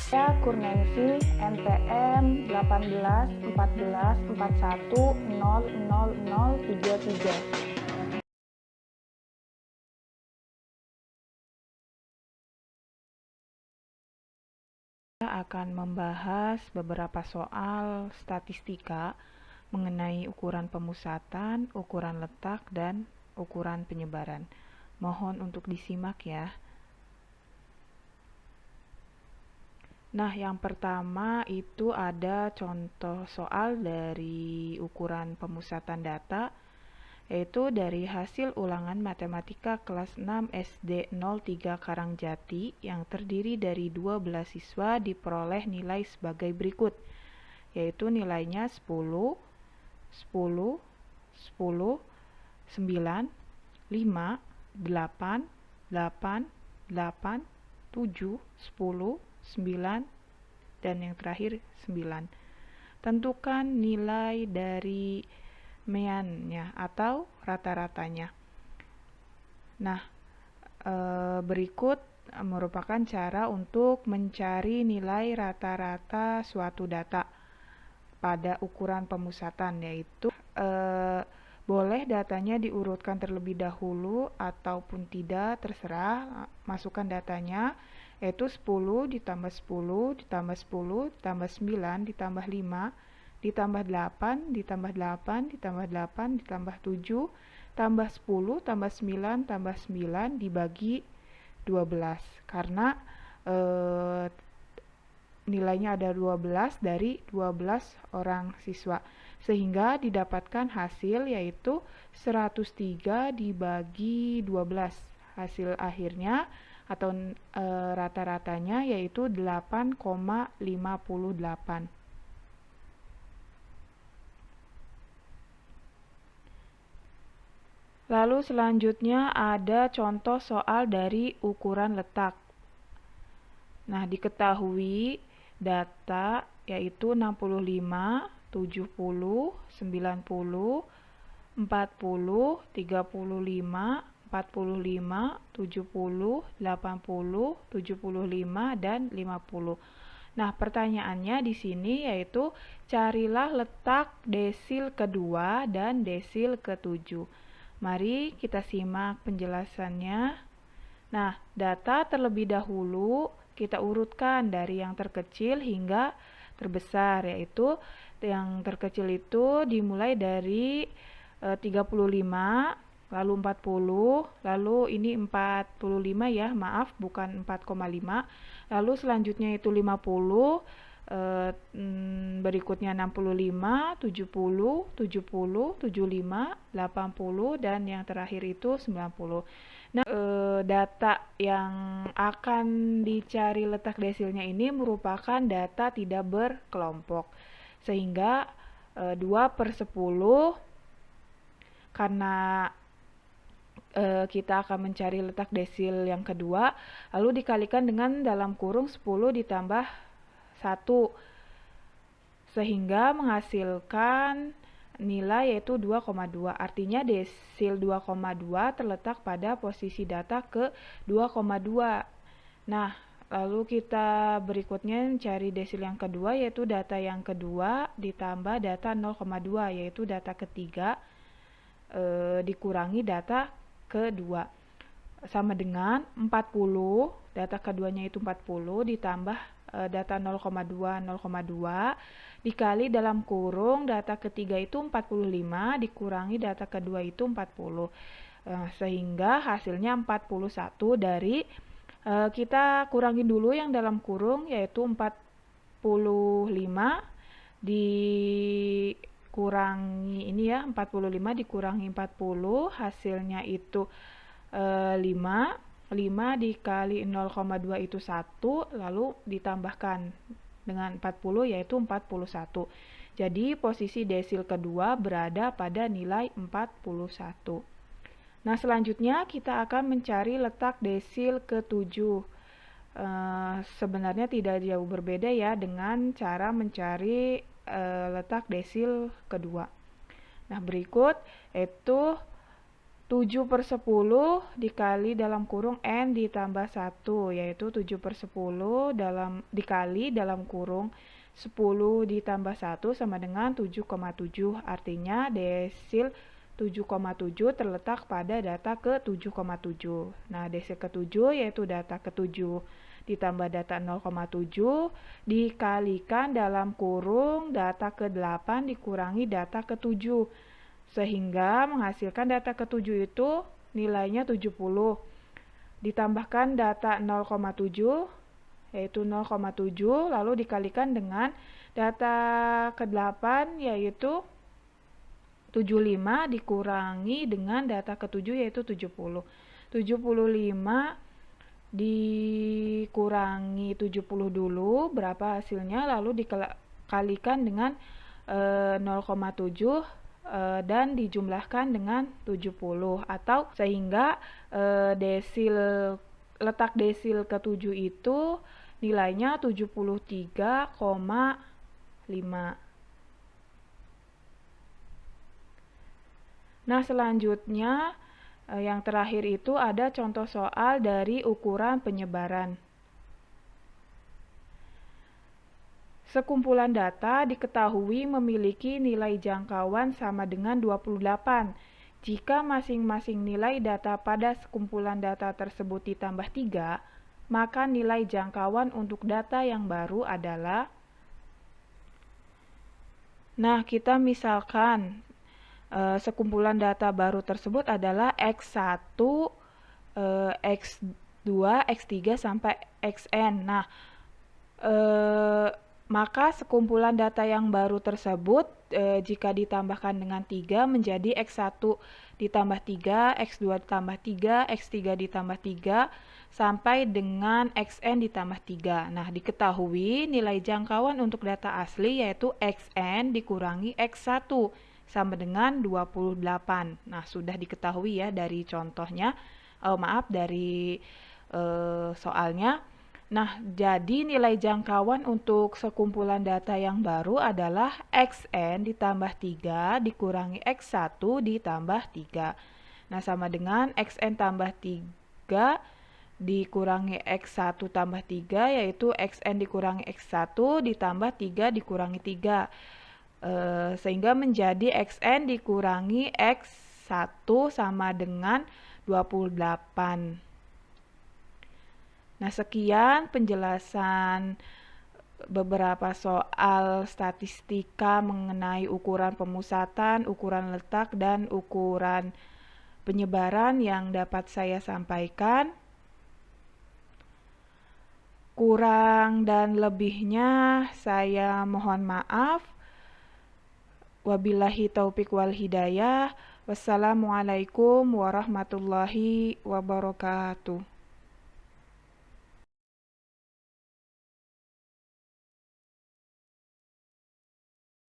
Saya Kurnensi NPM 181441000033. Kita akan membahas beberapa soal statistika mengenai ukuran pemusatan, ukuran letak, dan ukuran penyebaran. Mohon untuk disimak ya. Nah, yang pertama itu ada contoh soal dari ukuran pemusatan data, yaitu dari hasil ulangan matematika kelas 6 SD 03 Karangjati yang terdiri dari 12 siswa diperoleh nilai sebagai berikut, yaitu nilainya 10, 10, 10, 9, 5, 8, 8, 8, 7, 10, 9, dan yang terakhir 9. Tentukan nilai dari meannya atau rata-ratanya. Nah, berikut merupakan cara untuk mencari nilai rata-rata suatu data pada ukuran pemusatan, yaitu boleh datanya diurutkan terlebih dahulu ataupun tidak, terserah. Masukkan datanya, yaitu 10 ditambah 10 ditambah 10 ditambah 9 ditambah 5 ditambah 8 ditambah 8 ditambah 8 ditambah 7 tambah 10 tambah 9 tambah 9 dibagi 12, karena nilainya ada 12 dari 12 orang siswa, sehingga didapatkan hasil yaitu 103 dibagi 12. Hasil akhirnya atau rata-ratanya yaitu 8,58. Lalu selanjutnya ada contoh soal dari ukuran letak. Nah, diketahui data yaitu 65, 70, 90, 40, 35, 45, 70, 80, 75, dan 50. Nah, pertanyaannya di sini yaitu carilah letak desil kedua dan desil ketujuh. Mari kita simak penjelasannya. Nah, data terlebih dahulu kita urutkan dari yang terkecil hingga terbesar, yaitu yang terkecil itu dimulai dari 35, lalu 40, lalu ini 45 ya, maaf bukan 4,5. Lalu selanjutnya itu 50, berikutnya 65, 70, 70, 75, 80, dan yang terakhir itu 90. Nah, data yang akan dicari letak desilnya ini merupakan data tidak berkelompok, sehingga 2/10 karena kita akan mencari letak desil yang kedua, lalu dikalikan dengan dalam kurung 10 ditambah 1, sehingga menghasilkan nilai yaitu 2,2. Artinya desil 2,2 terletak pada posisi data ke 2,2. Nah, lalu kita berikutnya mencari desil yang kedua, yaitu data yang kedua ditambah data 0,2, yaitu data ketiga dikurangi data kedua, sama dengan 40. Data keduanya itu 40 ditambah data 0,2 dikali dalam kurung data ketiga itu 45 dikurangi data kedua itu 40, sehingga hasilnya 41 dari kita kurangi dulu yang dalam kurung, yaitu 45 dikurangi ini ya, 45 dikurangi 40, hasilnya itu 5. 5 dikali 0,2 itu 1, lalu ditambahkan dengan 40 yaitu 41. Jadi posisi desil kedua berada pada nilai 41. Nah, selanjutnya kita akan mencari letak desil ketujuh. Sebenarnya tidak jauh berbeda ya dengan cara mencari letak desil kedua. Nah, berikut itu 7/10 dikali dalam kurung N ditambah 1, yaitu 7/10 dikali dalam kurung 10 ditambah 1 sama dengan 7,7. Artinya desil 7,7 terletak pada data ke 7,7. Nah, desil ke-7 yaitu data ke-7 ditambah data 0,7 dikalikan dalam kurung data ke-8 dikurangi data ke-7. Sehingga menghasilkan data ke-7 itu nilainya 70. Ditambahkan data 0,7 yaitu 0,7 lalu dikalikan dengan data ke-8 yaitu 75 dikurangi dengan data ke-7 yaitu 70. 75 dikurangi 70 dulu, berapa hasilnya, lalu dikalikan dengan 0,7 dan dijumlahkan dengan 70, atau sehingga letak desil ke-7 itu nilainya 73,5. Nah, selanjutnya yang terakhir itu ada contoh soal dari ukuran penyebaran. Sekumpulan data diketahui memiliki nilai jangkauan sama dengan 28. Jika masing-masing nilai data pada sekumpulan data tersebut ditambah 3, maka nilai jangkauan untuk data yang baru adalah... Nah, kita misalkan sekumpulan data baru tersebut adalah X1, X2, X3 sampai Xn. Nah, maka sekumpulan data yang baru tersebut jika ditambahkan dengan 3 menjadi X1 ditambah 3, X2 ditambah 3, X3 ditambah 3, sampai dengan Xn ditambah 3. Nah, diketahui nilai jangkauan untuk data asli yaitu Xn dikurangi X1 sama dengan 28. Nah, sudah diketahui ya dari contohnya, dari soalnya. Nah, jadi nilai jangkauan untuk sekumpulan data yang baru adalah Xn ditambah 3 dikurangi X1 ditambah 3. Nah, sama dengan Xn tambah 3 dikurangi X1 tambah 3, yaitu Xn dikurangi X1 ditambah 3 dikurangi 3. Sehingga menjadi Xn dikurangi X1 sama dengan 28. Nah, sekian penjelasan beberapa soal statistika mengenai ukuran pemusatan, ukuran letak, dan ukuran penyebaran yang dapat saya sampaikan. Kurang dan lebihnya saya mohon maaf. Wabillahi taufik wal hidayah. Wassalamualaikum warahmatullahi wabarakatuh.